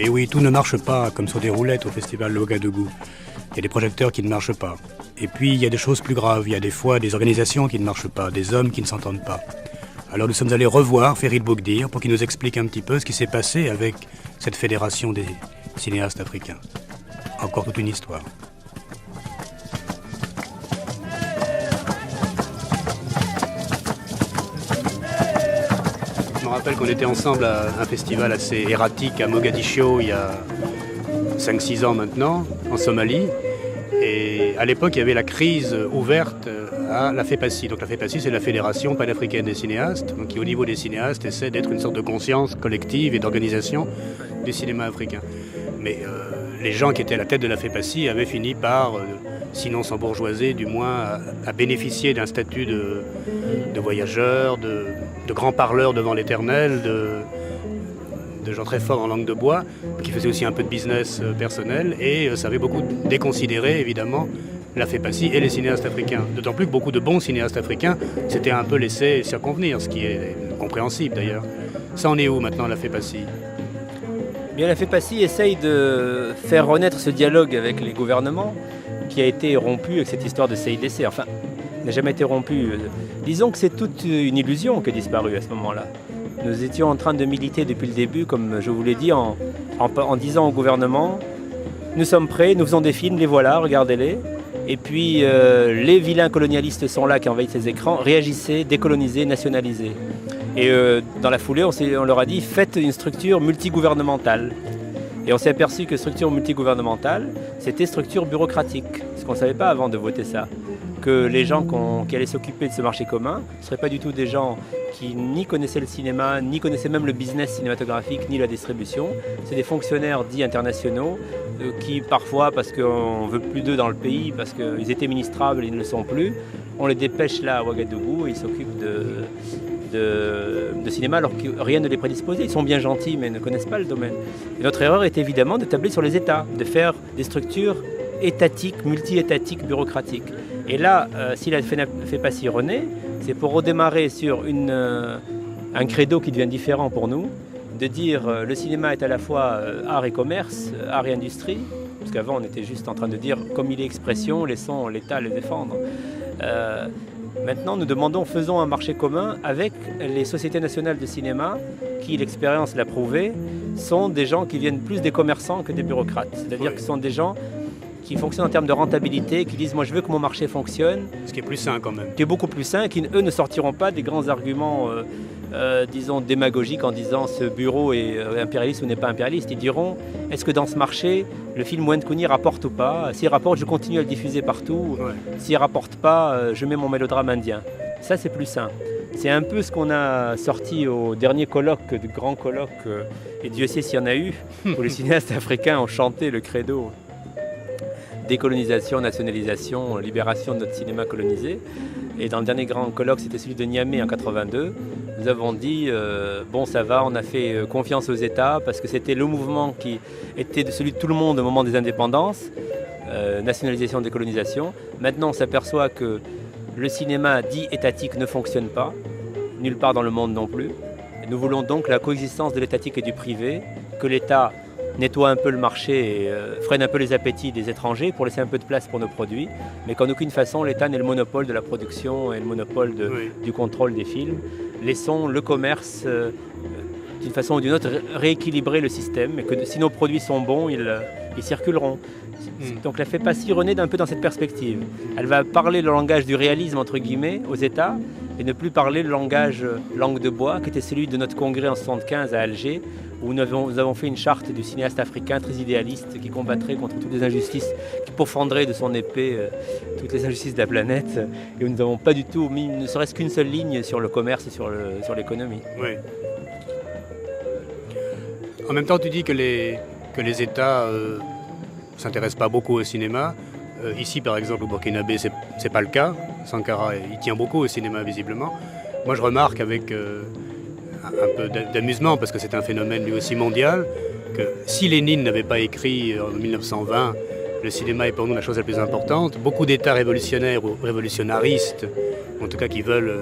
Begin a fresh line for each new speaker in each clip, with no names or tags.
Et oui, tout ne marche pas comme sur des roulettes au festival de Ouagadougou. Il y a des projecteurs qui ne marchent pas. Et puis, il y a des choses plus graves. Il y a des fois des organisations qui ne marchent pas, des hommes qui ne s'entendent pas. Alors nous sommes allés revoir Ferid Boukdir pour qu'il nous explique un petit peu ce qui s'est passé avec cette fédération des cinéastes africains. Encore toute une histoire. Je me rappelle qu'on était ensemble à un festival assez erratique à Mogadiscio il y a 5-6 ans maintenant, en Somalie. Et à l'époque, il y avait la crise ouverte à la FEPACI. Donc la FEPACI, c'est la Fédération panafricaine des cinéastes, donc qui au niveau des cinéastes essaie d'être une sorte de conscience collective et d'organisation du cinéma africain. Mais les gens qui étaient à la tête de la FEPACI avaient fini par, sinon s'embourgeoiser, du moins à bénéficier d'un statut de voyageurs, de grands parleurs devant l'éternel, de gens très forts en langue de bois, qui faisaient aussi un peu de business personnel, et ça avait beaucoup déconsidéré, évidemment, la FEPACI et les cinéastes africains. D'autant plus que beaucoup de bons cinéastes africains s'étaient un peu laissés circonvenir, ce qui est compréhensible d'ailleurs. Ça en est où maintenant, la FEPACI ?
Bien, la FEPACI essaye de faire renaître ce dialogue avec les gouvernements qui a été rompu avec cette histoire de CIDC. Enfin, n'a jamais été rompu. Disons que c'est toute une illusion qui a disparu à ce moment-là. Nous étions en train de militer depuis le début, comme je vous l'ai dit, en disant au gouvernement, nous sommes prêts, nous faisons des films, les voilà, regardez-les. Et puis les vilains colonialistes sont là qui envahissent les écrans, réagissez, décolonisez, nationalisez. Et dans la foulée, on leur a dit, faites une structure multigouvernementale. Et on s'est aperçu que structure multigouvernementale, c'était structure bureaucratique. Ce qu'on ne savait pas avant de voter ça. Que les gens qui allaient s'occuper de ce marché commun ne seraient pas du tout des gens qui ni connaissaient le cinéma, ni connaissaient même le business cinématographique, ni la distribution. C'est des fonctionnaires dits internationaux qui parfois, parce qu'on ne veut plus d'eux dans le pays, parce qu'ils étaient ministrables et ils ne le sont plus, on les dépêche là à Ouagadougou et ils s'occupent de cinéma alors que rien ne les prédisposait. Ils sont bien gentils mais ne connaissent pas le domaine. Et notre erreur est évidemment de tabler sur les États, de faire des structures étatiques, multi-étatiques, bureaucratiques. Et là, si la FEPACI renaît, c'est pour redémarrer sur un credo qui devient différent pour nous, de dire le cinéma est à la fois art et commerce, art et industrie, parce qu'avant on était juste en train de dire comme il est expression, laissons l'État le défendre. Maintenant, nous demandons, faisons un marché commun avec les sociétés nationales de cinéma qui, l'expérience l'a prouvé, sont des gens qui viennent plus des commerçants que des bureaucrates. C'est-à-dire que ce sont des gens qui fonctionnent en termes de rentabilité, qui disent « moi je veux que mon marché fonctionne ».
Ce qui est plus sain quand même.
Qui est beaucoup plus sain, qui eux ne sortiront pas des grands arguments, disons, démagogiques en disant « ce bureau est impérialiste ou n'est pas impérialiste ». Ils diront « est-ce que dans ce marché, le film Wayne Cooney rapporte ou pas ? S'il rapporte, je continue à le diffuser partout. Ouais. S'il ne rapporte pas, je mets mon mélodrame indien ». Ça, c'est plus sain. C'est un peu ce qu'on a sorti au dernier colloque, de grand colloque, et Dieu sait s'il y en a eu, où les cinéastes africains ont chanté le credo. Décolonisation, nationalisation, libération de notre cinéma colonisé. Et dans le dernier grand colloque, c'était celui de Niamey en 82, nous avons dit, bon ça va, on a fait confiance aux États, parce que c'était le mouvement qui était celui de tout le monde au moment des indépendances, nationalisation, décolonisation. Maintenant on s'aperçoit que le cinéma dit étatique ne fonctionne pas, nulle part dans le monde non plus. Et nous voulons donc la coexistence de l'étatique et du privé, que l'État nettoie un peu le marché et freine un peu les appétits des étrangers pour laisser un peu de place pour nos produits, mais qu'en aucune façon l'État n'ait le monopole de la production et le monopole du contrôle des films. Laissons le commerce, d'une façon ou d'une autre, rééquilibrer le système, et que si nos produits sont bons, ils circuleront. Donc la FEPACI renaît un peu dans cette perspective. Elle va parler le langage du réalisme, entre guillemets, aux États, et ne plus parler le langage langue de bois, qui était celui de notre congrès en 1975 à Alger, où nous avons fait une charte du cinéaste africain très idéaliste qui combattrait contre toutes les injustices, qui pourfendrait de son épée toutes les injustices de la planète, et où nous n'avons pas du tout mis ne serait-ce qu'une seule ligne sur le commerce et sur l'économie.
Oui. En même temps, tu dis que les États ne s'intéressent pas beaucoup au cinéma. Ici, par exemple, au Burkinabé, c'est pas le cas. Sankara, il tient beaucoup au cinéma, visiblement. Moi, je remarque avec un peu d'amusement, parce que c'est un phénomène lui aussi mondial, que si Lénine n'avait pas écrit en 1920 « Le cinéma est pour nous la chose la plus importante », beaucoup d'États révolutionnaires ou révolutionnaristes, en tout cas qui veulent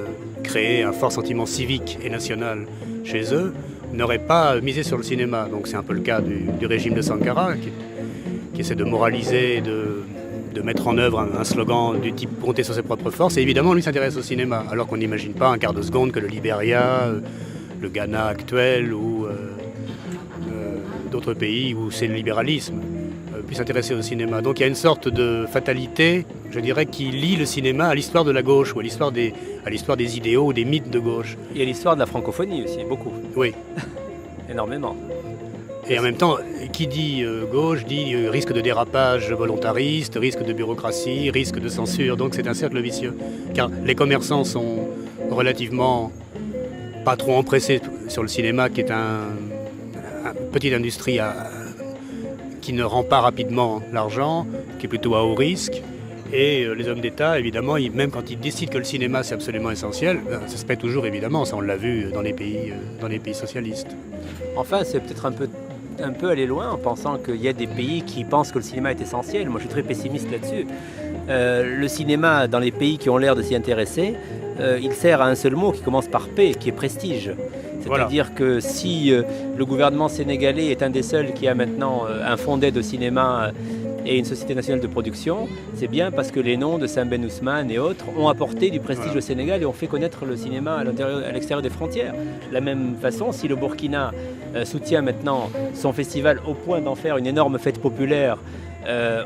créer un fort sentiment civique et national chez eux, n'aurait pas misé sur le cinéma. Donc c'est un peu le cas du régime de Sankara, qui essaie de moraliser, de mettre en œuvre un slogan du type « compter sur ses propres forces ». Et évidemment, lui s'intéresse au cinéma, alors qu'on n'imagine pas un quart de seconde que le Libéria, le Ghana actuel ou d'autres pays où c'est le libéralisme puisse s'intéresser au cinéma. Donc il y a une sorte de fatalité, je dirais, qui lie le cinéma à l'histoire de la gauche ou à l'histoire des idéaux ou des mythes de gauche.
Et à l'histoire de la francophonie aussi, beaucoup.
Oui.
Énormément.
Et en même temps, qui dit gauche dit risque de dérapage volontariste, risque de bureaucratie, risque de censure. Donc c'est un cercle vicieux. Car les commerçants sont relativement pas trop empressés sur le cinéma, qui est une petite industrie qui ne rend pas rapidement l'argent, qui est plutôt à haut risque. Et les hommes d'État, évidemment, même quand ils décident que le cinéma c'est absolument essentiel, ça se paie toujours évidemment, ça on l'a vu dans les pays socialistes.
Enfin, c'est peut-être un peu aller loin en pensant qu'il y a des pays qui pensent que le cinéma est essentiel. Moi je suis très pessimiste là-dessus. Le cinéma, dans les pays qui ont l'air de s'y intéresser, il sert à un seul mot qui commence par P, qui est prestige. C'est-à-dire que si le gouvernement sénégalais est un des seuls qui a maintenant un fonds d'aide au cinéma et une société nationale de production, c'est bien parce que les noms de Sam Ben Ousmane et autres ont apporté du prestige au Sénégal et ont fait connaître le cinéma à l'extérieur des frontières. De la même façon, si le Burkina soutient maintenant son festival au point d'en faire une énorme fête populaire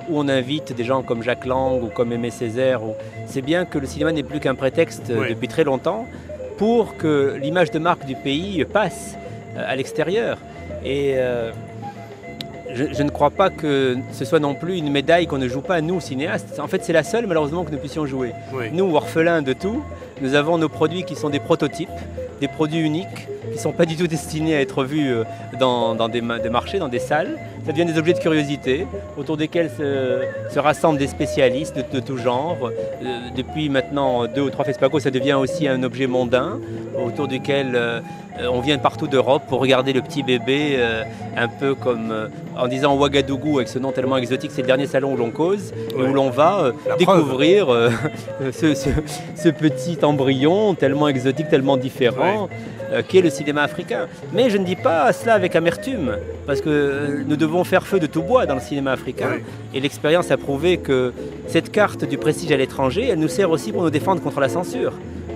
où on invite des gens comme Jacques Lang ou comme Aimé Césaire, c'est bien que le cinéma n'est plus qu'un prétexte depuis très longtemps pour que l'image de marque du pays passe à l'extérieur. Et je ne crois pas que ce soit non plus une médaille qu'on ne joue pas, nous, cinéastes. En fait, c'est la seule, malheureusement, que nous puissions jouer. Oui. Nous, orphelins de tout, nous avons nos produits qui sont des prototypes, des produits uniques, qui ne sont pas du tout destinés à être vus dans des marchés, dans des salles. Ça devient des objets de curiosité, autour desquels se rassemblent des spécialistes de tout genre. Depuis maintenant 2 ou 3 FESPACO, ça devient aussi un objet mondain, autour duquel on vient partout d'Europe pour regarder le petit bébé, un peu comme en disant Ouagadougou, avec ce nom tellement exotique, c'est le dernier salon où l'on cause, et où l'on va découvrir ce petit embryon tellement exotique, tellement différent. Qu'est le cinéma africain. Mais je ne dis pas cela avec amertume, parce que nous devons faire feu de tout bois dans le cinéma africain. Et l'expérience a prouvé que cette carte du prestige à l'étranger, elle nous sert aussi pour nous défendre contre la censure.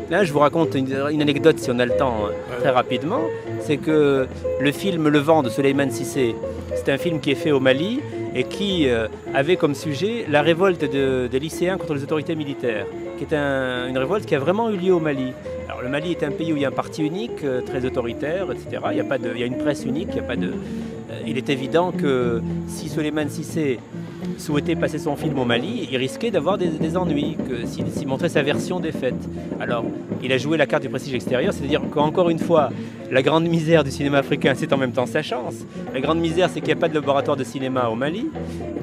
Là, je vous raconte une anecdote, si on a le temps, très rapidement. C'est que le film Le Vent de Souleymane Cissé, c'est un film qui est fait au Mali et qui avait comme sujet la révolte des lycéens contre les autorités militaires, qui est une révolte qui a vraiment eu lieu au Mali. Alors, le Mali est un pays où il y a un parti unique, très autoritaire, etc. Il y a une presse unique, il est évident que si Souleymane Cissé souhaitait passer son film au Mali, il risquait d'avoir des ennuis, que s'il montrait sa version des faits. Alors, il a joué la carte du prestige extérieur, c'est-à-dire qu'encore une fois, la grande misère du cinéma africain, c'est en même temps sa chance. La grande misère, c'est qu'il n'y a pas de laboratoire de cinéma au Mali,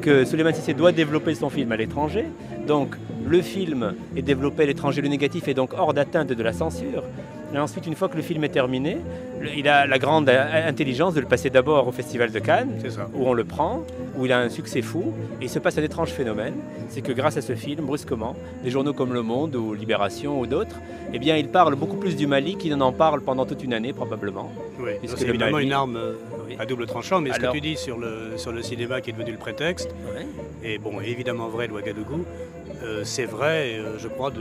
que Souleymane Cissé doit développer son film à l'étranger. Donc, le film est développé à l'étranger, le négatif est donc hors d'atteinte de la censure. Et ensuite, une fois que le film est terminé, il a la grande intelligence de le passer d'abord au Festival de Cannes, où on le prend, où il a un succès fou. Et il se passe un étrange phénomène, c'est que grâce à ce film, brusquement, des journaux comme Le Monde ou Libération ou d'autres, eh bien, ils parlent beaucoup plus du Mali qu'ils n'en parlent pendant toute une année, probablement.
Oui, c'est évidemment une arme à double tranchant, mais ce que tu dis sur le cinéma qui est devenu le prétexte, est bon, évidemment vrai de Ouagadougou, c'est vrai, je crois,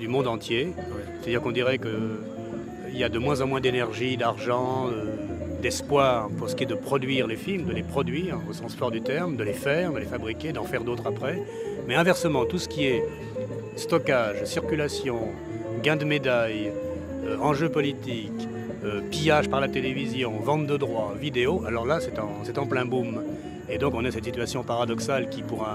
du monde entier. C'est-à-dire qu'on dirait qu'il y a de moins en moins d'énergie, d'argent, d'espoir pour ce qui est de produire les films, de les produire au sens fort du terme, de les faire, de les fabriquer, d'en faire d'autres après. Mais inversement, tout ce qui est stockage, circulation, gain de médailles, enjeux politiques, pillage par la télévision, vente de droits, vidéo, alors là c'est en plein boom. Et donc on a cette situation paradoxale qui pour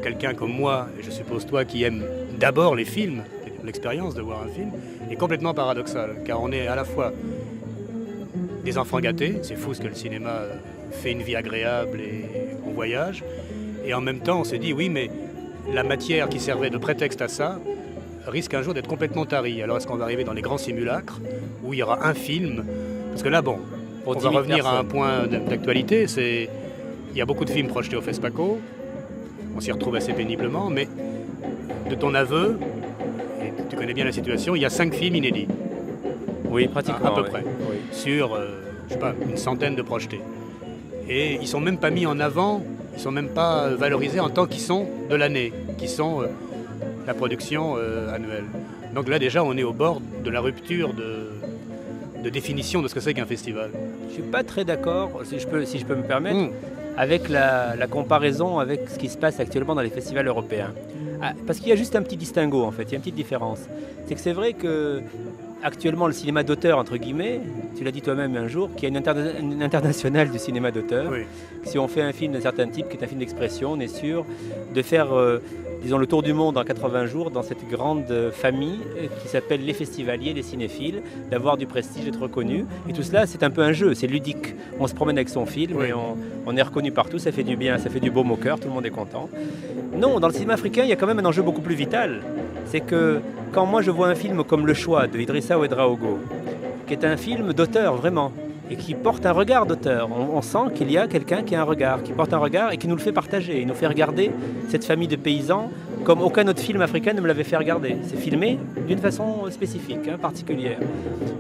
quelqu'un comme moi, et je suppose toi qui aime d'abord les films, l'expérience de voir un film, est complètement paradoxale, car on est à la fois des enfants gâtés, c'est fou ce que le cinéma fait une vie agréable et on voyage, et en même temps on s'est dit oui mais la matière qui servait de prétexte à ça risque un jour d'être complètement tarie. Alors est-ce qu'on va arriver dans les grands simulacres où il y aura un film, parce que là bon, on va revenir à un point d'actualité, il y a beaucoup de films projetés au FESPACO, on s'y retrouve assez péniblement, mais de ton aveu, et tu connais bien la situation, il y a 5 films inédits.
Oui, pratiquement.
À peu
oui.
près.
Oui.
Sur, je sais pas, une centaine de projetés. Et ils ne sont même pas mis en avant, ils ne sont même pas valorisés en tant qu'ils sont de l'année, qui sont la production annuelle. Donc là déjà on est au bord de la rupture de définition de ce que c'est qu'un festival.
Je ne suis pas très d'accord, si je peux me permettre, avec la comparaison avec ce qui se passe actuellement dans les festivals européens. Parce qu'il y a juste un petit distinguo en fait, il y a une petite différence. C'est que c'est vrai que actuellement le cinéma d'auteur, entre guillemets, tu l'as dit toi-même un jour, qu'il y a une internationale du cinéma d'auteur.
Oui.
Si on fait un film d'un certain type, qui est un film d'expression, on est sûr de faire, disons, le tour du monde en 80 jours dans cette grande famille qui s'appelle les festivaliers, les cinéphiles, d'avoir du prestige, d'être reconnu. Et tout cela, c'est un peu un jeu, c'est ludique. On se promène avec son film et on est reconnu partout, ça fait du bien, ça fait du baume au cœur, tout le monde est content. Non, dans le cinéma africain, il y a quand même un enjeu beaucoup plus vital. C'est que quand moi je vois un film comme Le Choix de Idrissa Ouedraogo, qui est un film d'auteur vraiment, et qui porte un regard d'auteur, on sent qu'il y a quelqu'un qui a un regard, qui porte un regard et qui nous le fait partager. Il nous fait regarder cette famille de paysans comme aucun autre film africain ne me l'avait fait regarder. C'est filmé d'une façon spécifique, particulière.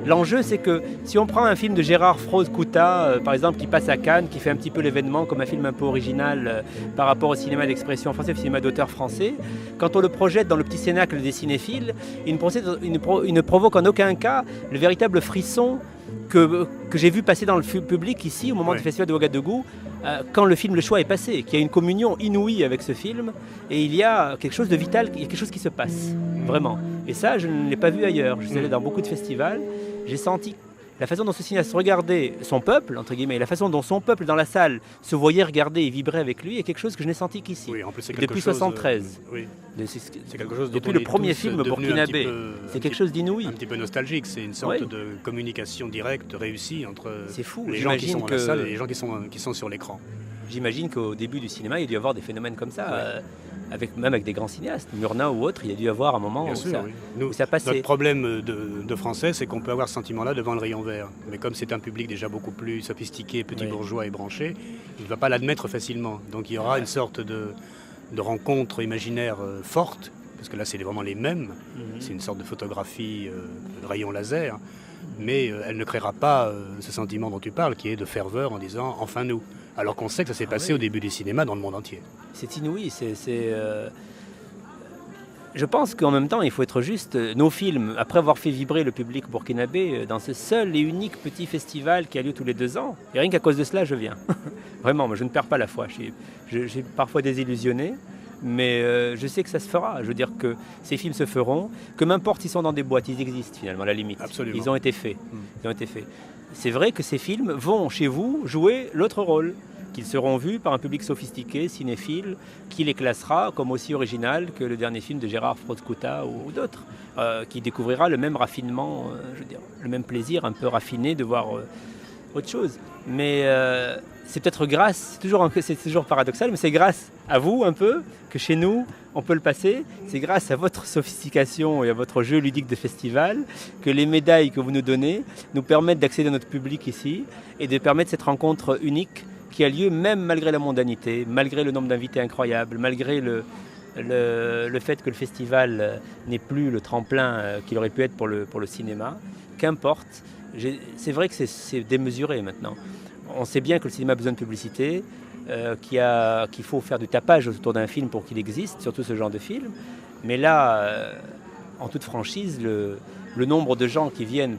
L'enjeu, c'est que si on prend un film de Gérard Froze-Kouta, par exemple, qui passe à Cannes, qui fait un petit peu l'événement comme un film un peu original par rapport au cinéma d'expression français, au cinéma d'auteur français, quand on le projette dans le petit cénacle des cinéphiles, il ne provoque en aucun cas le véritable frisson que j'ai vu passer dans le public ici au moment du festival de Ouagadougou, quand le film Le Choix est passé, qu'il y a une communion inouïe avec ce film et il y a quelque chose de vital, il y a quelque chose qui se passe, vraiment. Et ça, je ne l'ai pas vu ailleurs. Je suis allé dans beaucoup de festivals, j'ai senti la façon dont ce cinéaste regardait son peuple, entre guillemets, la façon dont son peuple dans la salle se voyait regarder et vibrait avec lui, est quelque chose que je n'ai senti qu'ici.
Oui, en plus, c'est
depuis 1973.
Oui. C'est quelque chose
depuis le premier film burkinabé. C'est quelque chose d'inouï.
Un petit peu nostalgique. C'est une sorte de communication directe, réussie entre les gens qui sont dans la salle et les gens qui sont sur l'écran.
J'imagine qu'au début du cinéma, il y a dû y avoir des phénomènes comme ça. Même avec des grands cinéastes, Murnau ou autres, il y a dû y avoir un moment où ça passait.
Notre problème de français, c'est qu'on peut avoir ce sentiment-là devant le rayon vert. Mais comme c'est un public déjà beaucoup plus sophistiqué, petit bourgeois et branché, il ne va pas l'admettre facilement. Donc il y aura une sorte de rencontre imaginaire forte, parce que là c'est vraiment les mêmes, c'est une sorte de photographie de rayon laser, mais elle ne créera pas ce sentiment dont tu parles, qui est de ferveur en disant « enfin nous ». Alors qu'on sait que ça s'est passé au début du cinéma dans le monde entier.
C'est inouï, Je pense qu'en même temps, il faut être juste. Nos films, après avoir fait vibrer le public burkinabé dans ce seul et unique petit festival qui a lieu tous les 2 ans, et rien qu'à cause de cela, je viens. Vraiment, moi, je ne perds pas la foi. J'ai parfois désillusionné, mais je sais que ça se fera. Je veux dire que ces films se feront, que m'importe s'ils sont dans des boîtes, ils existent finalement, à la limite.
Absolument.
Ils ont été faits. C'est vrai que ces films vont chez vous jouer l'autre rôle, qu'ils seront vus par un public sophistiqué, cinéphile, qui les classera comme aussi original que le dernier film de Gérard Froze-Kouta ou d'autres, qui découvrira le même raffinement, le même plaisir un peu raffiné de voir autre chose. Mais c'est peut-être grâce, c'est toujours paradoxal, mais c'est grâce à vous un peu que chez nous, on peut le passer. C'est grâce à votre sophistication et à votre jeu ludique de festival que les médailles que vous nous donnez nous permettent d'accéder à notre public ici et de permettre cette rencontre unique qui a lieu même malgré la mondanité, malgré le nombre d'invités incroyables, malgré le fait que le festival n'est plus le tremplin qu'il aurait pu être pour le cinéma. Qu'importe, c'est vrai que c'est démesuré maintenant. On sait bien que le cinéma a besoin de publicité, qu'il faut faire du tapage autour d'un film pour qu'il existe, surtout ce genre de film. Mais là, en toute franchise, le nombre de gens qui viennent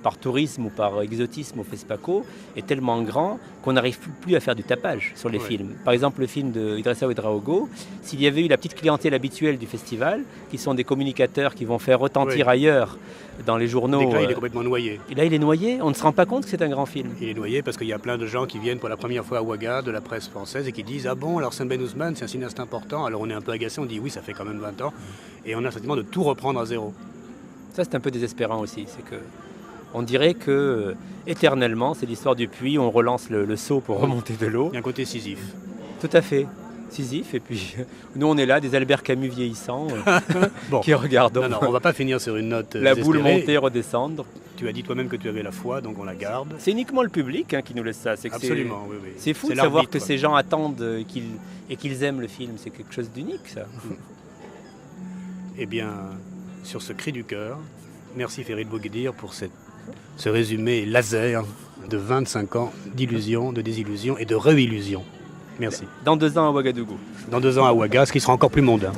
par tourisme ou par exotisme au FESPACO est tellement grand qu'on n'arrive plus à faire du tapage sur les films. Par exemple, le film de Idrissa Ouedraogo, s'il y avait eu la petite clientèle habituelle du festival, qui sont des communicateurs qui vont faire retentir ailleurs dans les journaux...
Là, il est complètement noyé.
Et là, il est noyé, on ne se rend pas compte que c'est un grand film.
Il est noyé parce qu'il y a plein de gens qui viennent pour la première fois à Ouaga, de la presse française, et qui disent « Ah bon, alors Sam Ben Ousmane, c'est un cinéaste important ». Alors on est un peu agacé, on dit « Oui, ça fait quand même 20 ans ». Et on a le sentiment de tout reprendre à zéro.
Ça, c'est un peu désespérant aussi, c'est que... On dirait que éternellement, c'est l'histoire du puits, on relance le seau pour remonter de l'eau.
Il y a un côté Sisyphe.
Tout à fait, Sisyphe. Et puis nous, on est là, des Albert Camus vieillissants, qui regardent.
Non, on va pas finir sur une note
la boule monter, redescendre.
Tu as dit toi-même que tu avais la foi, donc on la garde.
C'est uniquement le public qui nous laisse ça.
Absolument, oui.
C'est fou de savoir que ces gens attendent et qu'ils aiment le film. C'est quelque chose d'unique, ça.
Eh bien, sur ce cri du cœur, merci Ferid Bouguedir pour cette ce résumé laser de 25 ans d'illusions, de désillusions et de réillusions. Merci.
Dans 2 ans à Ouagadougou.
Dans 2 ans à Ouaga, ce qui sera encore plus mondain.